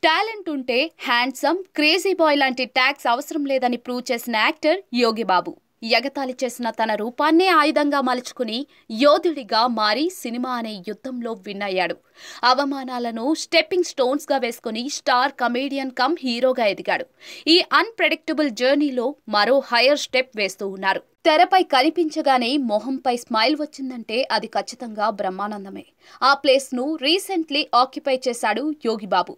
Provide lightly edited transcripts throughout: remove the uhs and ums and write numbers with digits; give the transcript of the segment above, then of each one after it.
Talent ఉంటే handsome, crazy boy లాంటి tags అవసరం లేదని ప్రూవ్ చేసిన యాక్టర్ యోగి బాబు. ఎగతాళి చేసిన తన రూపాన్నే ఆయుధంగా మలుచుకుని యోధుడిగా మారి సినిమా అనే యుద్ధంలో విన్ అయ్యాడు. అవమానాలను స్టెప్పింగ్ స్టోన్స్ గా వేసుకుని స్టార్ కమేడియన్ కమ్ హీరోగా ఎదిగాడు. ఈ అన్ప్రెడిక్టబుల్ జర్నీలో మరో హైయర్ స్టెప్ వేస్తూ ఉన్నారు. తెరపై కనిపించగానే మొహంపై స్మైల్ వచ్చిందంటే అది ఖచ్చితంగా బ్రహ్మానందమే. ఆ ప్లేస్ ను రీసెంట్లీ ఆక్యుపై చేశాడు యోగి బాబు.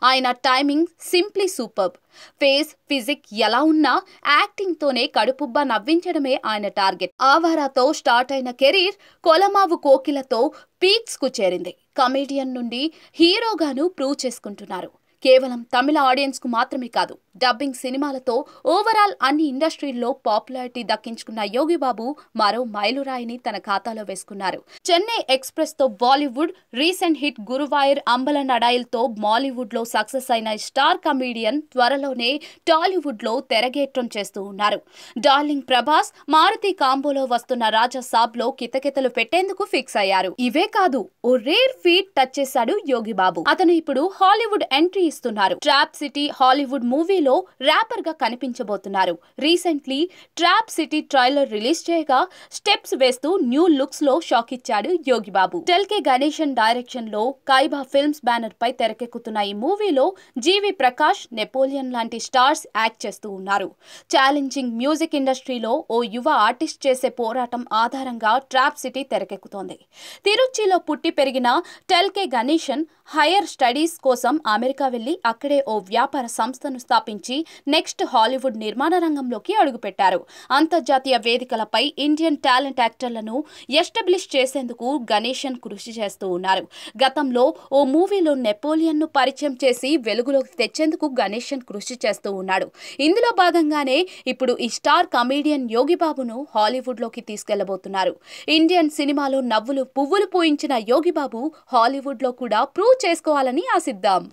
ఆయన timing simply superb. Face, physique ఎలా ఉన్నా యాక్టింగ్ తోనే కడుపుబ్బా నవ్వించడమే ఆయన టార్గెట్. ఆవారాతో స్టార్ట్ అయిన కెరీర్ కొలమావు కోకిలతో పీక్స్ కు చేరింది. కమేడియన్ నుండి హీరోగాను ప్రూవ్ చేసుకుంటున్నారు. కేవలం తమిళ ఆడియన్స్ కు మాత్రమే కాదు, డబ్బింగ్ సినిమాలతో ఓవరాల్ అన్ని ఇండస్ట్రీల్లో పాపులారిటీ దక్కించుకున్న యోగి బాబు మరో మైలురాయిని తన ఖాతాలో వేసుకున్నారు. చెన్నై ఎక్స్ప్రెస్ తో బాలీవుడ్, రీసెంట్ హిట్ గురువాయూర్ అంబల నడాయిల్ తో మాలీవుడ్ లో సక్సెస్ అయిన స్టార్ కమేడియన్ త్వరలోనే టాలీవుడ్ లో తెరగేట్రం చేస్తూ ఉన్నారు. డార్లింగ్ ప్రభాస్, మారుతి కాంబోలో వస్తున్న రాజా సాబ్ లో కితకితలు పెట్టేందుకు ఫిక్స్ అయ్యారు. ఇవే కాదు, ఓ రేర్ ఫీట్ టచ్ చేశాడు యోగి బాబు. అతను ఇప్పుడు హాలీవుడ్ ఎంట్రీ ఇస్తున్నారు. ట్రాప్ సిటీ హాలీవుడ్ మూవీలో ర్యాపర్ గా కనిపించబోతున్నారు. Recently Trap City trailer release చేయగా స్టెప్స్ వేస్తూ న్యూ లుక్స్ లో షాక్ ఇచ్చాడు యోగి బాబు. టెల్కే గణేశన్ డైరెక్షన్ లో కైబా ఫిల్మ్స్ బ్యానర్ పై తెరకెక్కుతున్న ఈ మూవీలో జీవి ప్రకాష్, నెపోలియన్ లాంటి స్టార్స్ యాక్ట్ చేస్తూ ఉన్నారు. ఛాలెంజింగ్ మ్యూజిక్ ఇండస్ట్రీలో ఓ యువ ఆర్టిస్ట్ చేసే పోరాటం ఆధారంగా ట్రాప్ సిటీ తెరకెక్కుతోంది. తిరుచిలో పుట్టి పెరిగిన టెల్కే గణేశన్ హైయర్ స్టడీస్ కోసం అమెరికా వెళ్లి అక్కడే ఓ వ్యాపార సంస్థను స్థాపించి నెక్స్ట్ హాలీవుడ్ నిర్మాణ రంగంలోకి అడుగుపెట్టారు. అంతర్జాతీయ వేదికలపై ఇండియన్ టాలెంట్ యాక్టర్లను ఎస్టాబ్లిష్ చేసేందుకు గణేశన్ కృషి చేస్తూ ఉన్నారు. గతంలో ఓ మూవీలో నెపోలియన్ ను పరిచయం చేసి వెలుగులోకి తెచ్చేందుకు గణేశన్ కృషి చేస్తూ ఉన్నాడు. ఇందులో భాగంగానే ఇప్పుడు ఈ స్టార్ కమేడియన్ యోగి బాబును హాలీవుడ్ లోకి తీసుకెళ్లబోతున్నారు. ఇండియన్ సినిమాలో నవ్వులు పువ్వులు పూయించిన యోగి బాబు హాలీవుడ్ లో కూడా ప్రూవ్ చేసుకోవాలని ఆశిద్దాం.